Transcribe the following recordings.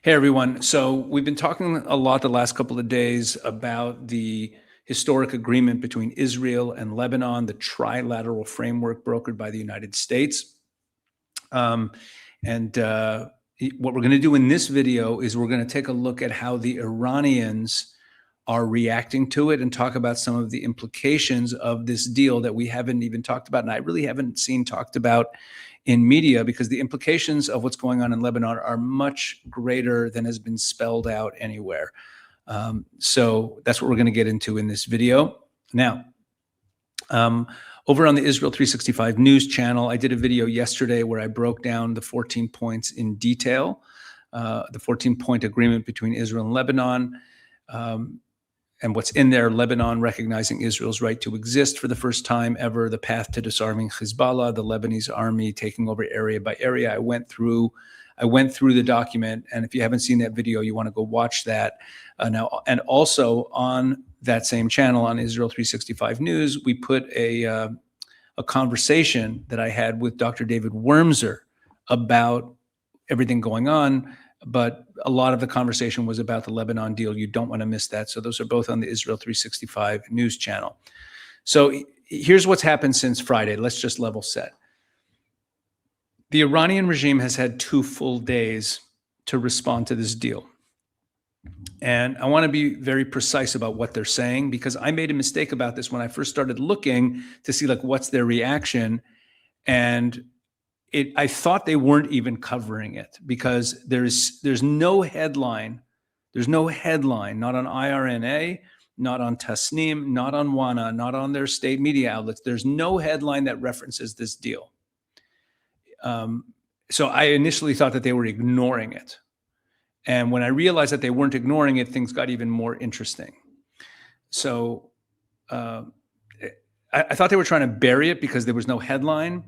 Hey, everyone. So we've been talking a lot the last couple of days about the historic agreement between Israel and Lebanon, the trilateral framework brokered by the United States. What we're going to do in this video is we're going to take a look at how the Iranians are reacting to it and talk about some of the implications of this deal that we haven't even talked about, and I really haven't seen talked about in media, because the implications of what's going on in Lebanon are much greater than has been spelled out anywhere. So that's what we're going to get into in this video. Now, over on the Israel 365 News channel, I did a video yesterday where I broke down the 14 points in detail, the 14-point agreement between Israel and Lebanon, and what's in there: Lebanon recognizing Israel's right to exist for the first time ever, the path to disarming Hezbollah, the Lebanese army taking over area by area. I went through the document, and if you haven't seen that video, you want to go watch that. Now, and also on that same channel, on Israel 365 News, we put a conversation that I had with Dr. David Wormser about everything going on, but a lot of the conversation was about the Lebanon deal. You don't want to miss that. So those are both on the Israel 365 News channel. So here's what's happened since Friday. Let's just level set. The Iranian regime has had 2 full days to respond to this deal. And I want to be very precise about what they're saying, because I made a mistake about this when I first started looking to see what's their reaction. And I thought they weren't even covering it, because there's no headline. There's no headline, not on IRNA, not on Tasnim, not on WANA, not on their state media outlets. There's no headline that references this deal. So I initially thought that they were ignoring it. And when I realized that they weren't ignoring it, things got even more interesting. So I thought they were trying to bury it because there was no headline.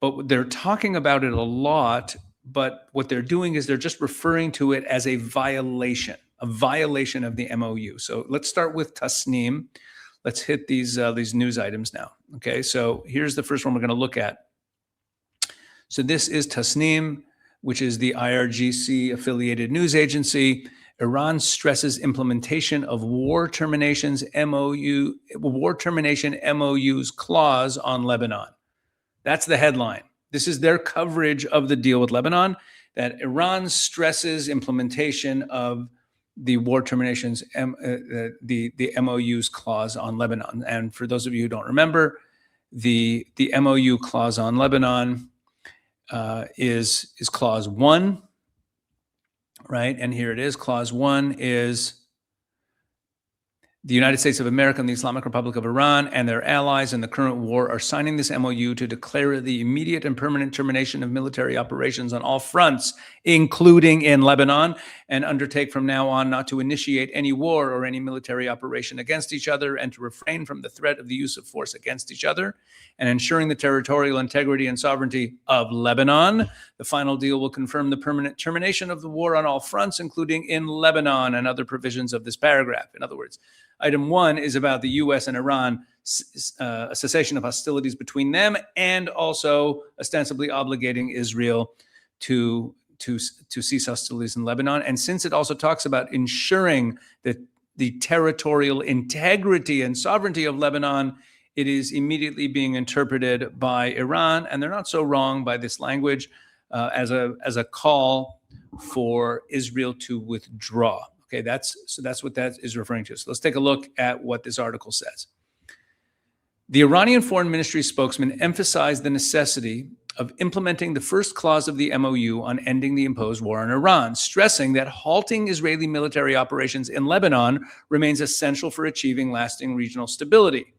But they're talking about it a lot, but what they're doing is they're just referring to it as a violation of the MOU. So let's start with Tasnim. Let's hit these news items now. Okay, so here's the first one we're going to look at. So this is Tasnim, which is the IRGC affiliated news agency. Iran stresses implementation of war termination MOU's clause on Lebanon. That's the headline. This is their coverage of the deal with Lebanon, that Iran stresses implementation of the war terminations, the MOU's clause on Lebanon. And for those of you who don't remember, the MOU clause on Lebanon is clause 1, right? And here it is. Clause 1 is: the United States of America and the Islamic Republic of Iran and their allies in the current war are signing this MOU to declare the immediate and permanent termination of military operations on all fronts, including in Lebanon, and undertake from now on not to initiate any war or any military operation against each other, and to refrain from the threat of the use of force against each other, and ensuring the territorial integrity and sovereignty of Lebanon. The final deal will confirm the permanent termination of the war on all fronts, including in Lebanon, and other provisions of this paragraph. In other words, Item 1 is about the U.S. and Iran, a cessation of hostilities between them, and also ostensibly obligating Israel to cease hostilities in Lebanon. And since it also talks about ensuring that the territorial integrity and sovereignty of Lebanon, it is immediately being interpreted by Iran, and they're not so wrong by this language, as a call for Israel to withdraw. Okay, so that's what that is referring to. So let's take a look at what this article says. The Iranian Foreign Ministry spokesman emphasized the necessity of implementing the first clause of the MOU on ending the imposed war on Iran, stressing that halting Israeli military operations in Lebanon remains essential for achieving lasting regional stability.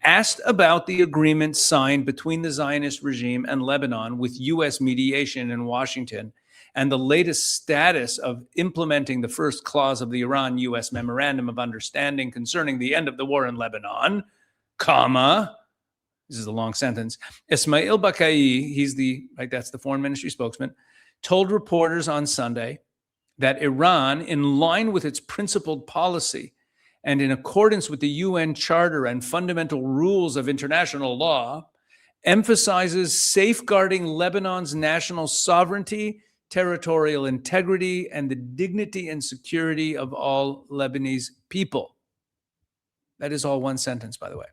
Asked about the agreement signed between the Zionist regime and Lebanon with U.S. mediation in Washington, and the latest status of implementing the first clause of the Iran-U.S. Memorandum of Understanding concerning the end of the war in Lebanon, comma, this is a long sentence, Ismail Bakai, that's the foreign ministry spokesman, told reporters on Sunday that Iran, in line with its principled policy and in accordance with the UN Charter and fundamental rules of international law, emphasizes safeguarding Lebanon's national sovereignty, territorial integrity, and the dignity and security of all Lebanese people. That is all one sentence, by the way.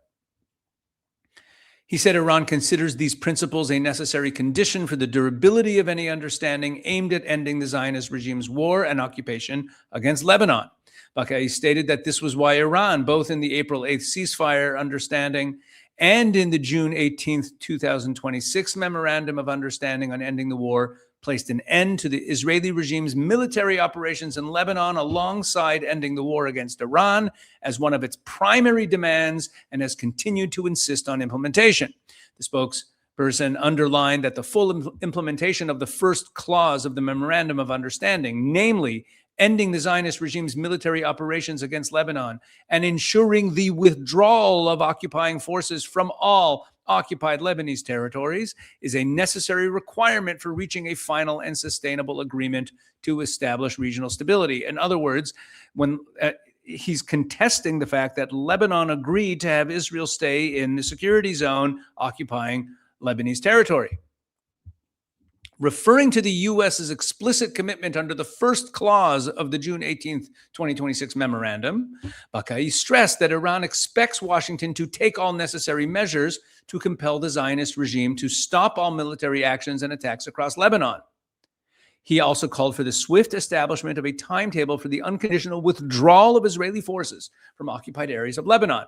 He said Iran considers these principles a necessary condition for the durability of any understanding aimed at ending the Zionist regime's war and occupation against Lebanon. Bakai stated that this was why Iran, both in the April 8th ceasefire understanding and in the June 18th, 2026 memorandum of understanding on ending the war, placed an end to the Israeli regime's military operations in Lebanon alongside ending the war against Iran as one of its primary demands and has continued to insist on implementation. The spokesperson underlined that the full implementation of the first clause of the memorandum of understanding, namely ending the Zionist regime's military operations against Lebanon and ensuring the withdrawal of occupying forces from all occupied Lebanese territories, is a necessary requirement for reaching a final and sustainable agreement to establish regional stability. In other words, when he's contesting the fact that Lebanon agreed to have Israel stay in the security zone occupying Lebanese territory. Referring to the U.S.'s explicit commitment under the first clause of the June 18th, 2026 memorandum, Bakai stressed that Iran expects Washington to take all necessary measures to compel the Zionist regime to stop all military actions and attacks across Lebanon. He also called for the swift establishment of a timetable for the unconditional withdrawal of Israeli forces from occupied areas of Lebanon.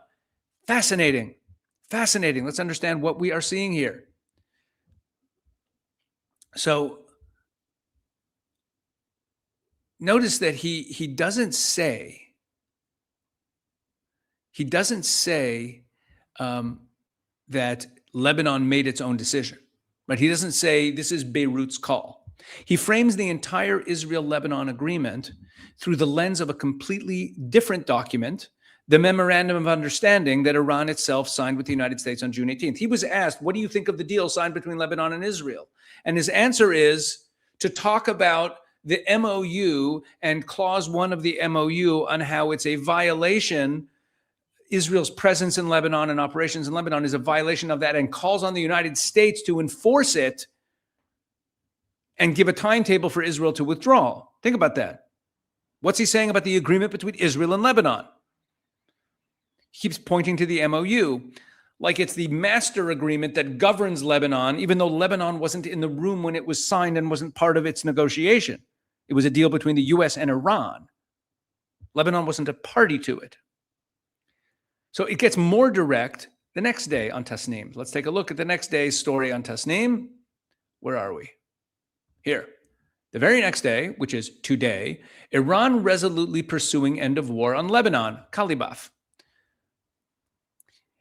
Fascinating. Fascinating. Let's understand what we are seeing here. So notice that he doesn't say that Lebanon made its own decision, right? He doesn't say this is Beirut's call. He frames the entire Israel-Lebanon agreement through the lens of a completely different document, the Memorandum of Understanding that Iran itself signed with the United States on June 18th. He was asked, what do you think of the deal signed between Lebanon and Israel? And his answer is to talk about the MOU and clause 1 of the MOU on how it's a violation. Israel's presence in Lebanon and operations in Lebanon is a violation of that, and calls on the United States to enforce it and give a timetable for Israel to withdraw. Think about that. What's he saying about the agreement between Israel and Lebanon? He keeps pointing to the MOU like it's the master agreement that governs Lebanon, even though Lebanon wasn't in the room when it was signed and wasn't part of its negotiation. It was a deal between the US and Iran. Lebanon wasn't a party to it. So it gets more direct the next day on Tasnim. Let's take a look at the next day's story on Tasnim. Where are we? Here. The very next day, which is today, Iran resolutely pursuing end of war on Lebanon, Kalibaf.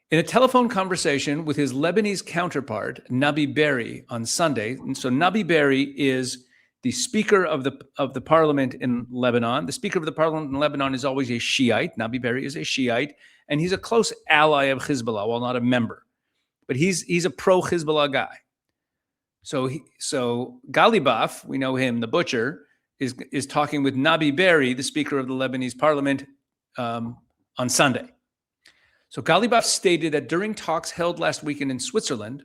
In a telephone conversation with his Lebanese counterpart, Nabi Berri, on Sunday, and so Nabi Berri is the Speaker of the Parliament in Lebanon. The Speaker of the Parliament in Lebanon is always a Shiite. Nabi Berri is a Shiite, and he's a close ally of Hezbollah, while not a member. But he's a pro-Hezbollah guy. So Galibaf, we know him, the butcher, is talking with Nabi Berri, the Speaker of the Lebanese Parliament, on Sunday. So Galibaf stated that during talks held last weekend in Switzerland,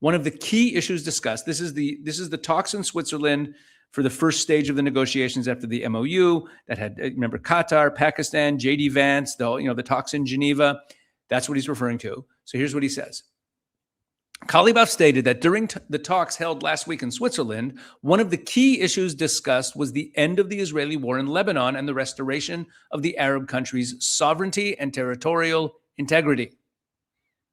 one of the key issues discussed, this is the talks in Switzerland for the first stage of the negotiations after the MOU that had, remember, Qatar, Pakistan, J.D. Vance, the talks in Geneva. That's what he's referring to. So here's what he says. Kalibaf stated that during the talks held last week in Switzerland, one of the key issues discussed was the end of the Israeli war in Lebanon and the restoration of the Arab country's sovereignty and territorial integrity,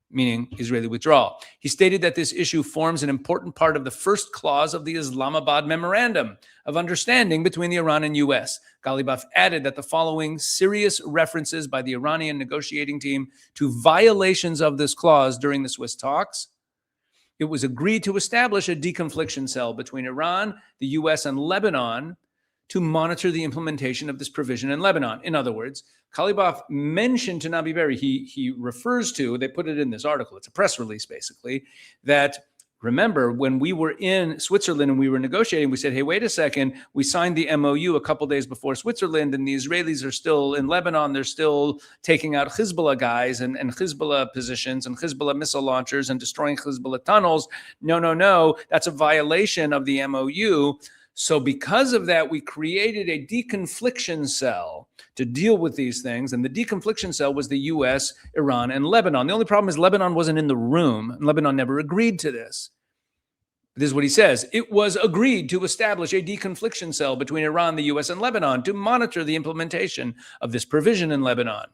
meaning Israeli withdrawal. He stated that this issue forms an important part of the first clause of the Islamabad Memorandum of Understanding between the Iran and U.S. Galibaf added that the following serious references by the Iranian negotiating team to violations of this clause during the Swiss talks. It was agreed to establish a deconfliction cell between Iran, the U.S., and Lebanon to monitor the implementation of this provision in Lebanon. In other words, Kalibaf mentioned to Nabi Berri, he refers to, they put it in this article, it's a press release basically, that remember when we were in Switzerland and we were negotiating, we said, hey, wait a second, we signed the MOU a couple days before Switzerland and the Israelis are still in Lebanon, they're still taking out Hezbollah guys and Hezbollah positions and Hezbollah missile launchers and destroying Hezbollah tunnels. No, that's a violation of the MOU. So because of that, we created a deconfliction cell to deal with these things. And the deconfliction cell was the US, Iran, and Lebanon. The only problem is Lebanon wasn't in the room, and Lebanon never agreed to this. This is what he says. It was agreed to establish a deconfliction cell between Iran, the US, and Lebanon to monitor the implementation of this provision in Lebanon.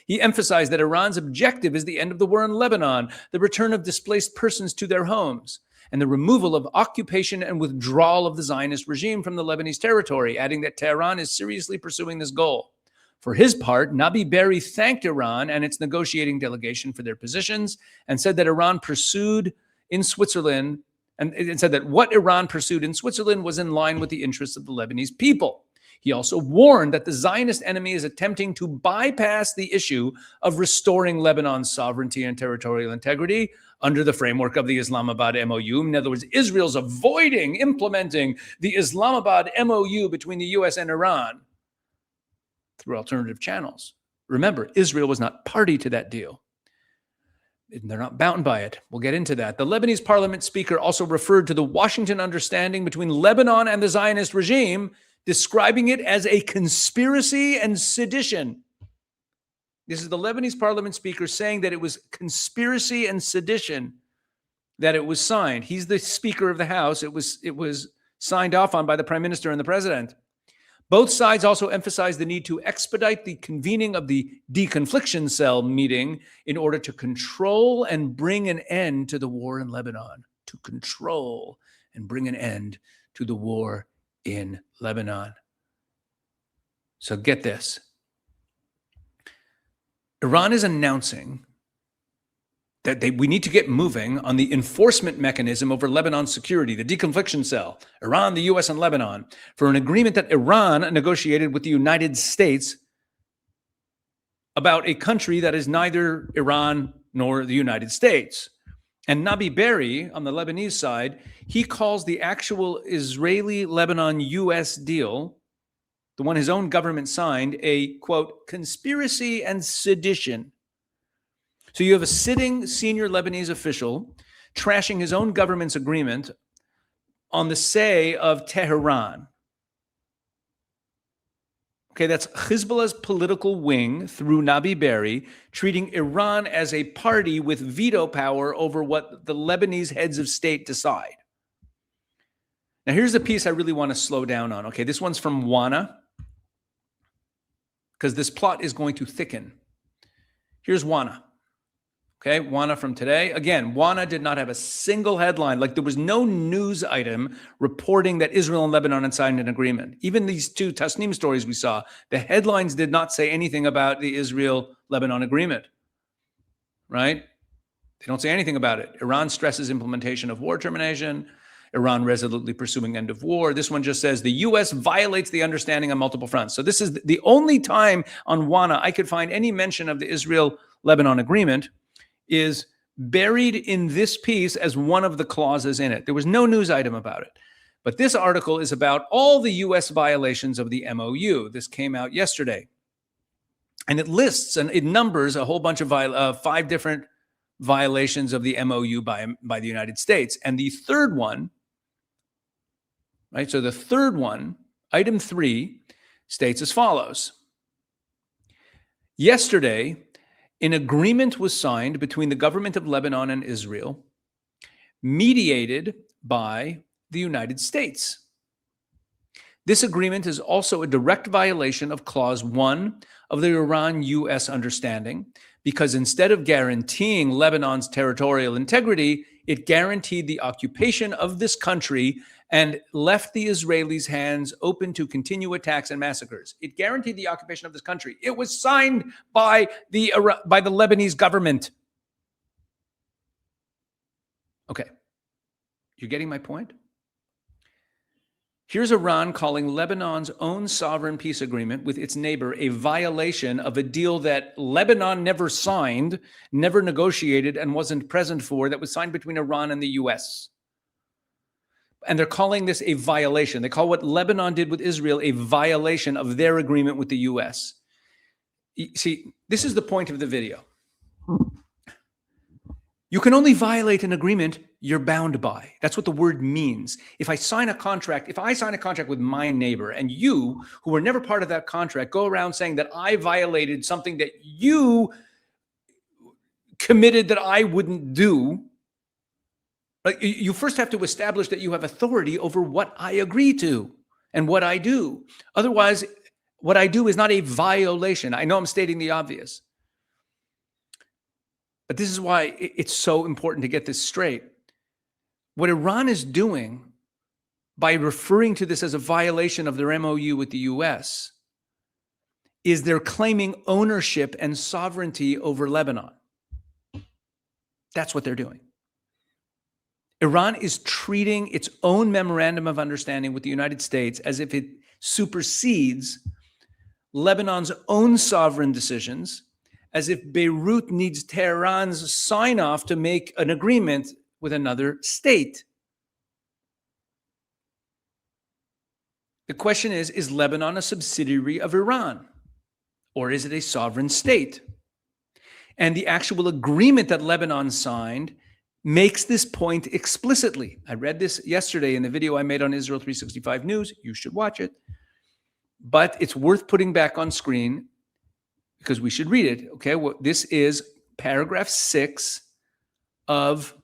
He emphasized that Iran's objective is the end of the war in Lebanon, the return of displaced persons to their homes, and the removal of occupation and withdrawal of the Zionist regime from the Lebanese territory, adding that Tehran is seriously pursuing this goal. For his part, Nabi Berri thanked Iran and its negotiating delegation for their positions and said that Iran pursued in Switzerland and said that what Iran pursued in Switzerland was in line with the interests of the Lebanese people. He also warned that the Zionist enemy is attempting to bypass the issue of restoring Lebanon's sovereignty and territorial integrity under the framework of the Islamabad MOU. In other words, Israel's avoiding implementing the Islamabad MOU between the US and Iran through alternative channels. Remember, Israel was not party to that deal. They're not bound by it. We'll get into that. The Lebanese parliament speaker also referred to the Washington understanding between Lebanon and the Zionist regime, describing it as a conspiracy and sedition. This is the Lebanese parliament speaker saying that it was conspiracy and sedition that it was signed. He's the Speaker of the House. It was signed off on by the Prime Minister and the President. Both sides also emphasized the need to expedite the convening of the deconfliction cell meeting in order to control and bring an end to the war in Lebanon. To control and bring an end to the war in Lebanon. So get this. Iran is announcing that we need to get moving on the enforcement mechanism over Lebanon's security, the deconfliction cell, Iran, the US, and Lebanon, for an agreement that Iran negotiated with the United States about a country that is neither Iran nor the United States. And Nabi Berri, on the Lebanese side, he calls the actual Israeli-Lebanon-US deal, the one his own government signed, a, quote, conspiracy and sedition. So you have a sitting senior Lebanese official trashing his own government's agreement on the say of Tehran. Okay, that's Hezbollah's political wing through Nabi Berri treating Iran as a party with veto power over what the Lebanese heads of state decide. Now, here's the piece I really want to slow down on. Okay, this one's from WANA, because this plot is going to thicken. Here's WANA. Okay, WANA from today. Again, WANA did not have a single headline. Like, there was no news item reporting that Israel and Lebanon had signed an agreement. Even these two Tasnim stories we saw, the headlines did not say anything about the Israel-Lebanon agreement, right? They don't say anything about it. Iran stresses implementation of war termination. Iran resolutely pursuing end of war. This one just says the U.S. violates the understanding on multiple fronts. So this is the only time on WANA I could find any mention of the Israel-Lebanon agreement is buried in this piece as one of the clauses in it. There was no news item about it. But this article is about all the U.S. violations of the MOU. This came out yesterday. And it lists and it numbers a whole bunch of 5 different violations of the MOU by the United States. And the third one, right? So the third one, item 3, states as follows. Yesterday, an agreement was signed between the government of Lebanon and Israel, mediated by the United States. This agreement is also a direct violation of Clause 1 of the Iran-U.S. understanding, because instead of guaranteeing Lebanon's territorial integrity, it guaranteed the occupation of this country and left the Israelis' hands open to continue attacks and massacres. It guaranteed the occupation of this country. It was signed by the Lebanese government. Okay, you're getting my point? Here's Iran calling Lebanon's own sovereign peace agreement with its neighbor a violation of a deal that Lebanon never signed, never negotiated, and wasn't present for, that was signed between Iran and the U.S. And they're calling this a violation. They call what Lebanon did with Israel a violation of their agreement with the U.S. See, this is the point of the video. You can only violate an agreement you're bound by. That's what the word means. If I sign a contract with my neighbor, and you, who were never part of that contract, go around saying that I violated something that you committed that I wouldn't do, you first have to establish that you have authority over what I agree to and what I do. Otherwise, what I do is not a violation. I know I'm stating the obvious, but this is why it's so important to get this straight. What Iran is doing by referring to this as a violation of their MOU with the US is they're claiming ownership and sovereignty over Lebanon. That's what they're doing. Iran is treating its own memorandum of understanding with the United States as if it supersedes Lebanon's own sovereign decisions, as if Beirut needs Tehran's sign-off to make an agreement with another state. The question is Lebanon a subsidiary of Iran, or is it a sovereign state? And the actual agreement that Lebanon signed makes this point explicitly. I read this yesterday in the video I made on Israel 365 News. You should watch it. But it's worth putting back on screen because we should read it. Okay, well, this is paragraph 6 of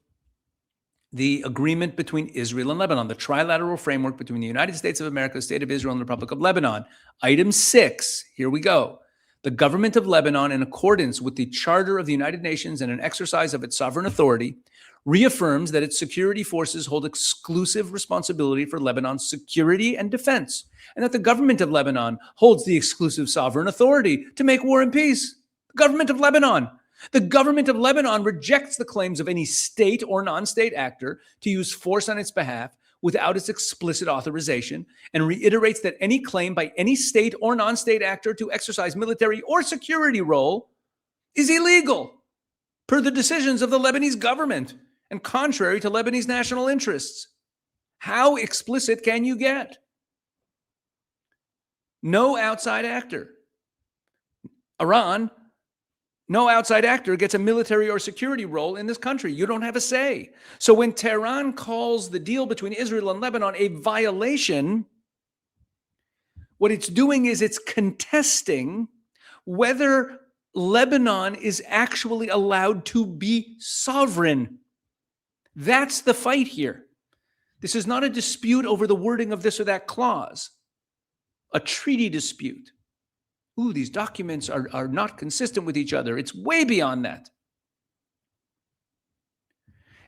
the agreement between Israel and Lebanon, the trilateral framework between the United States of America, the State of Israel, and the Republic of Lebanon. Item 6, here we go. The government of Lebanon, in accordance with the Charter of the United Nations and an exercise of its sovereign authority, reaffirms that its security forces hold exclusive responsibility for Lebanon's security and defense, and that the government of Lebanon holds the exclusive sovereign authority to make war and peace. The government of Lebanon. The government of Lebanon rejects the claims of any state or non-state actor to use force on its behalf without its explicit authorization, and reiterates that any claim by any state or non-state actor to exercise military or security role is illegal per the decisions of the Lebanese government and contrary to Lebanese national interests. How explicit can you get? No outside actor. Iran, no outside actor gets a military or security role in this country. You don't have a say. So when Tehran calls the deal between Israel and Lebanon a violation, what it's doing is it's contesting whether Lebanon is actually allowed to be sovereign. That's the fight here. This is not a dispute over the wording of this or that clause, a treaty dispute. Ooh, these documents are not consistent with each other. It's way beyond that.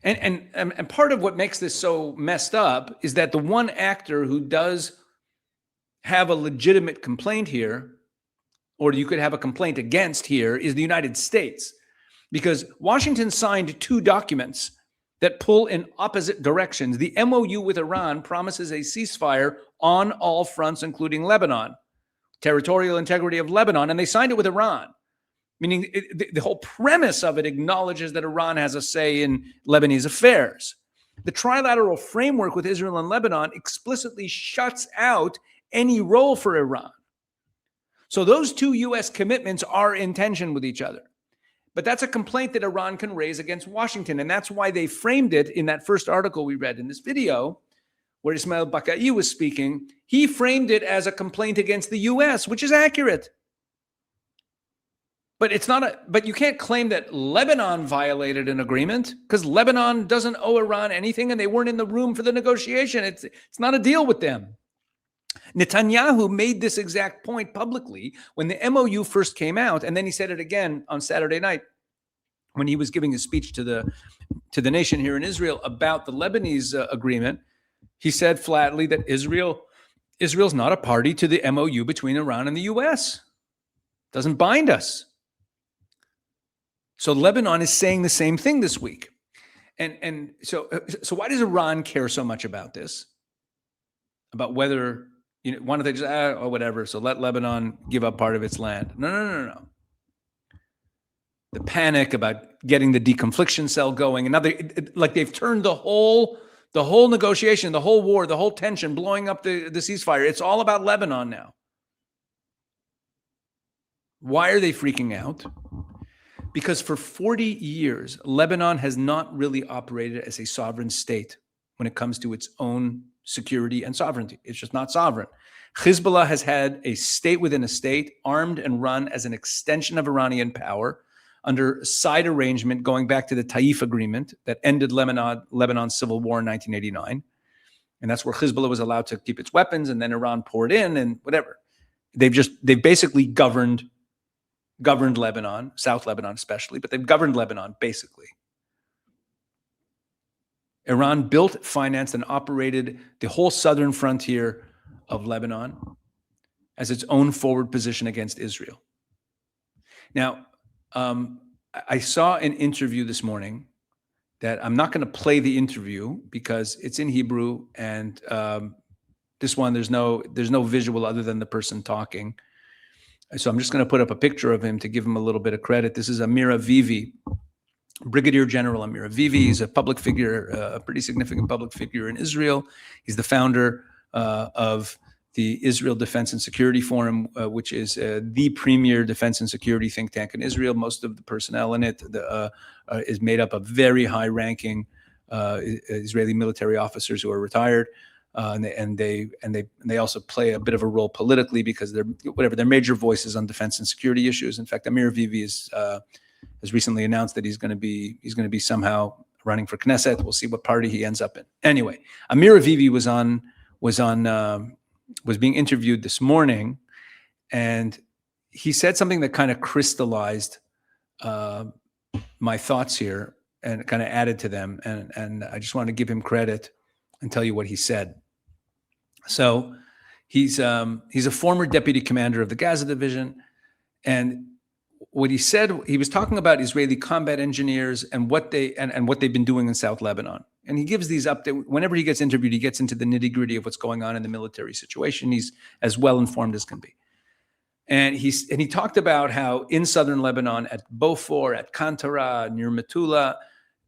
And part of what makes this so messed up is that the one actor who does have a legitimate complaint here, or you could have a complaint against here, is the United States. Because Washington signed 2 documents that pull in opposite directions. The MOU with Iran promises a ceasefire on all fronts, including Lebanon, territorial integrity of Lebanon, and they signed it with Iran, meaning the whole premise of it acknowledges that Iran has a say in Lebanese affairs. The trilateral framework with Israel and Lebanon explicitly shuts out any role for Iran. So those 2 U.S. commitments are in tension with each other. But that's a complaint that Iran can raise against Washington, and that's why they framed it in that first article we read in this video, where Ismail Bakai was speaking. He framed it as a complaint against the U.S., which is accurate. But it's not but you can't claim that Lebanon violated an agreement, because Lebanon doesn't owe Iran anything and they weren't in the room for the negotiation. It's not a deal with them. Netanyahu made this exact point publicly when the MOU first came out, and then he said it again on Saturday night when he was giving his speech to the nation here in Israel about the Lebanese agreement. He said flatly that Israel's not a party to the MOU between Iran and the U.S. Doesn't bind us. So Lebanon is saying the same thing this week. And so why does Iran care so much about this? About whether, one of the just, or whatever, so let Lebanon give up part of its land. No. The panic about getting the deconfliction cell going, and now they've turned the whole negotiation, the whole war, the whole tension, blowing up the ceasefire. It's all about Lebanon now. Why are they freaking out? Because for 40 years, Lebanon has not really operated as a sovereign state when it comes to its own security and sovereignty. It's just not sovereign. Hezbollah has had a state within a state, armed and run as an extension of Iranian power under a side arrangement going back to the Taif Agreement that ended Lebanon's civil war in 1989. And that's where Hezbollah was allowed to keep its weapons, and then Iran poured in and whatever. They've basically governed Lebanon, South Lebanon especially, but they've governed Lebanon basically. Iran built, financed, and operated the whole southern frontier of Lebanon as its own forward position against Israel. Now, I saw an interview this morning that I'm not going to play the interview because it's in Hebrew, and this one there's no visual other than the person talking. So I'm just going to put up a picture of him to give him a little bit of credit. This is Amir Avivi, Brigadier General Amir Avivi. He's a public figure, a pretty significant public figure in Israel. He's the founder of the Israel Defense and Security Forum, which is the premier defense and security think tank in Israel. Most of the personnel in it is made up of very high-ranking Israeli military officers who are retired. And they also play a bit of a role politically because they're major voices on defense and security issues. In fact, Amir Avivi has recently announced that he's going to be somehow running for Knesset. We'll see what party he ends up in. Anyway, Amir Avivi was being interviewed this morning, and he said something that kind of crystallized my thoughts here and kind of added to them. And I just want to give him credit and tell you what he said. So he's a former deputy commander of the Gaza division, and what he said, he was talking about Israeli combat engineers and what they've been doing in South Lebanon. And he gives these updates. Whenever he gets interviewed, he gets into the nitty-gritty of what's going on in the military situation. He's as well informed as can be. And he talked about how in southern Lebanon, at Beaufort, at Kantara, near Metula,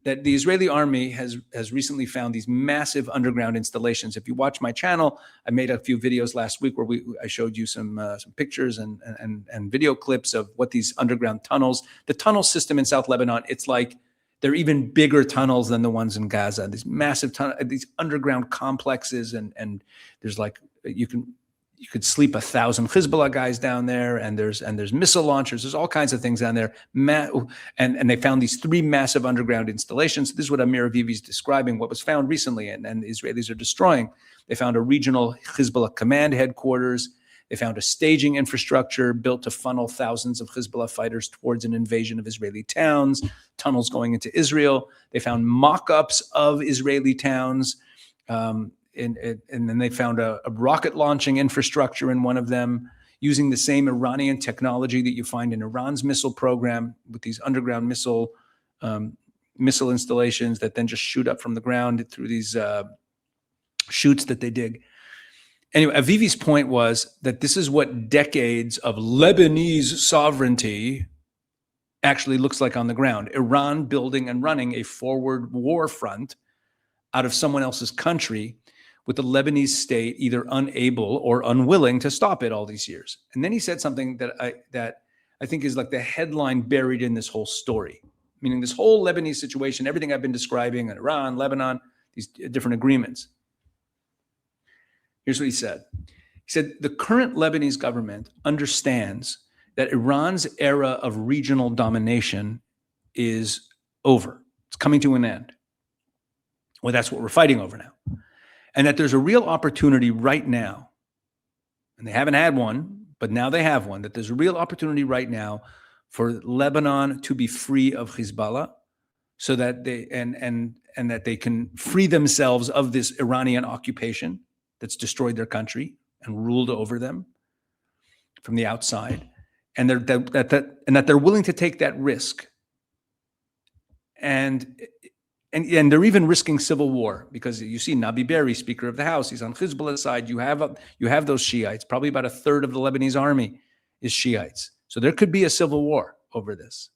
that the Israeli army has recently found these massive underground installations. If you watch my channel, I made a few videos last week where I showed you some pictures and video clips of what these underground tunnels, the tunnel system in South Lebanon, it's like they're even bigger tunnels than the ones in Gaza. These massive these underground complexes, and there's like you could sleep 1,000 Hezbollah guys down there, and there's missile launchers. There's all kinds of things down there. And they found these 3 massive underground installations. This is what Amir Avivi is describing, what was found recently, and the Israelis are destroying. They found a regional Hezbollah command headquarters. They found a staging infrastructure built to funnel thousands of Hezbollah fighters towards an invasion of Israeli towns, tunnels going into Israel. They found mock-ups of Israeli towns. And then they found a rocket launching infrastructure in one of them using the same Iranian technology that you find in Iran's missile program with these underground missile installations that then just shoot up from the ground through these chutes that they dig. Anyway, Avivi's point was that this is what decades of Lebanese sovereignty actually looks like on the ground. Iran building and running a forward war front out of someone else's country, with the Lebanese state either unable or unwilling to stop it all these years. And then he said something that I think is like the headline buried in this whole story, meaning this whole Lebanese situation, everything I've been describing in Iran, Lebanon, these different agreements. Here's what he said. He said, the current Lebanese government understands that Iran's era of regional domination is over. It's coming to an end. Well, that's what we're fighting over now. And that there's a real opportunity right now, and they haven't had one, but now they have one, that there's a real opportunity right now for Lebanon to be free of Hezbollah, so that they and that they can free themselves of this Iranian occupation that's destroyed their country and ruled over them from the outside, and that they're willing to take that risk. And they're even risking civil war, because you see Nabi Berri, Speaker of the House, he's on Hezbollah's side. You have those Shiites. Probably about 1/3 of the Lebanese army is Shiites. So there could be a civil war over this.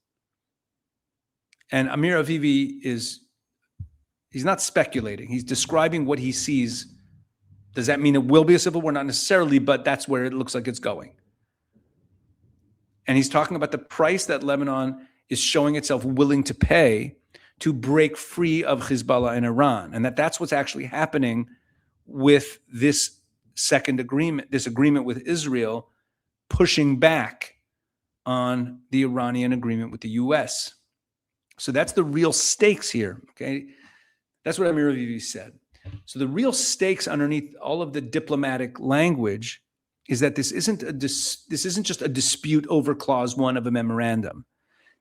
And Amir Avivi he's not speculating. He's describing what he sees. Does that mean it will be a civil war? Not necessarily, but that's where it looks like it's going. And he's talking about the price that Lebanon is showing itself willing to pay to break free of Hezbollah and Iran, and that's what's actually happening with this second agreement, this agreement with Israel, pushing back on the Iranian agreement with the U.S. So that's the real stakes here, okay? That's what Amir Avivi said. So the real stakes underneath all of the diplomatic language is that this isn't just a dispute over clause 1 of a memorandum.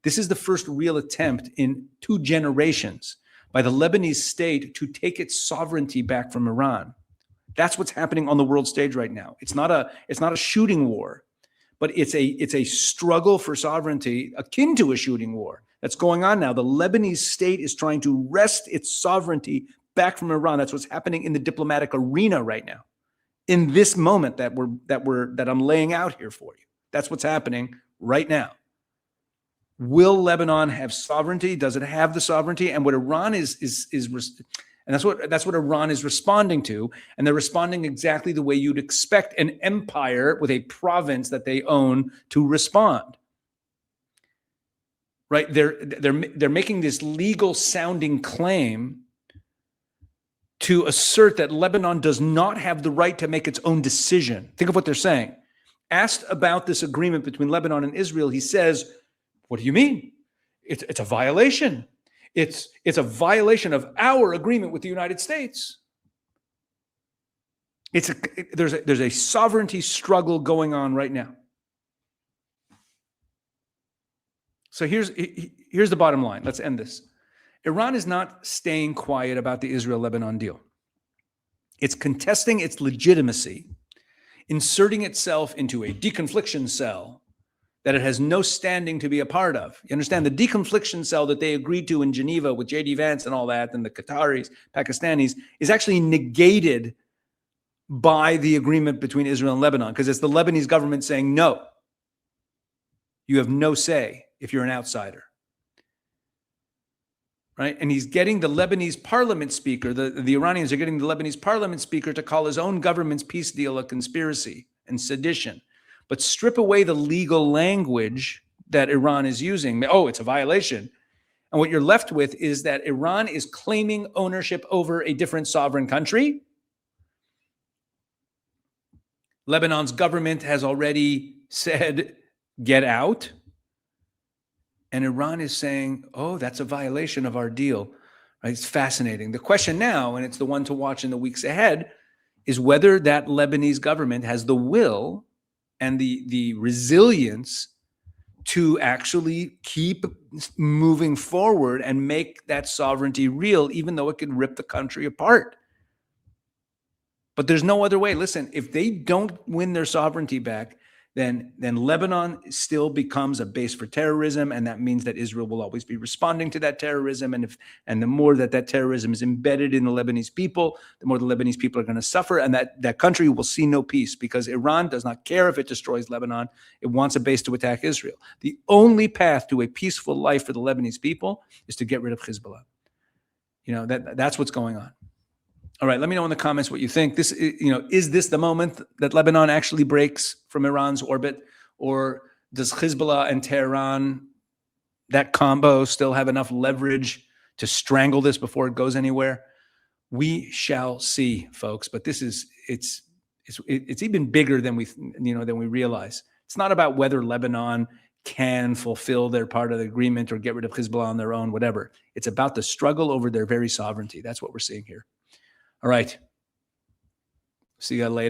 This is the first real attempt in 2 generations by the Lebanese state to take its sovereignty back from Iran. That's what's happening on the world stage right now. It's not a shooting war, but it's a struggle for sovereignty akin to a shooting war that's going on now. The Lebanese state is trying to wrest its sovereignty back from Iran. That's what's happening in the diplomatic arena right now, in this moment that I'm laying out here for you. That's what's happening right now. Will Lebanon have sovereignty? Does it have the sovereignty? And what Iran and that's what Iran is responding to, and they're responding exactly the way you'd expect an empire with a province that they own to respond. Right? They're making this legal sounding claim to assert that Lebanon does not have the right to make its own decision. Think of what they're saying. Asked about this agreement between Lebanon and Israel, he says, "What do you mean? It's a violation. It's a violation of our agreement with the United States." There's a sovereignty struggle going on right now. So here's the bottom line. Let's end this. Iran is not staying quiet about the Israel-Lebanon deal. It's contesting its legitimacy, inserting itself into a deconfliction cell that it has no standing to be a part of. You understand? The deconfliction cell that they agreed to in Geneva with J.D. Vance and all that, and the Qataris, Pakistanis, is actually negated by the agreement between Israel and Lebanon, because it's the Lebanese government saying, no, you have no say if you're an outsider. Right? And he's getting the Lebanese parliament speaker, the Iranians are getting the Lebanese parliament speaker to call his own government's peace deal a conspiracy and sedition. But strip away the legal language that Iran is using. Oh, it's a violation. And what you're left with is that Iran is claiming ownership over a different sovereign country. Lebanon's government has already said, get out. And Iran is saying, oh, that's a violation of our deal. Right? It's fascinating. The question now, and it's the one to watch in the weeks ahead, is whether that Lebanese government has the will and the resilience to actually keep moving forward and make that sovereignty real, even though it could rip the country apart. But there's no other way. Listen, if they don't win their sovereignty back, then Lebanon still becomes a base for terrorism, and that means that Israel will always be responding to that terrorism. And the more that terrorism is embedded in the Lebanese people, the more the Lebanese people are going to suffer, and that country will see no peace, because Iran does not care if it destroys Lebanon. It wants a base to attack Israel. The only path to a peaceful life for the Lebanese people is to get rid of Hezbollah. You know, that's what's going on. All right, let me know in the comments what you think. This, is this the moment that Lebanon actually breaks from Iran's orbit, or does Hezbollah and Tehran, that combo, still have enough leverage to strangle this before it goes anywhere? We shall see, folks. But it's even bigger than we realize. It's not about whether Lebanon can fulfill their part of the agreement or get rid of Hezbollah on their own, whatever. It's about the struggle over their very sovereignty. That's what we're seeing here. All right. See you later.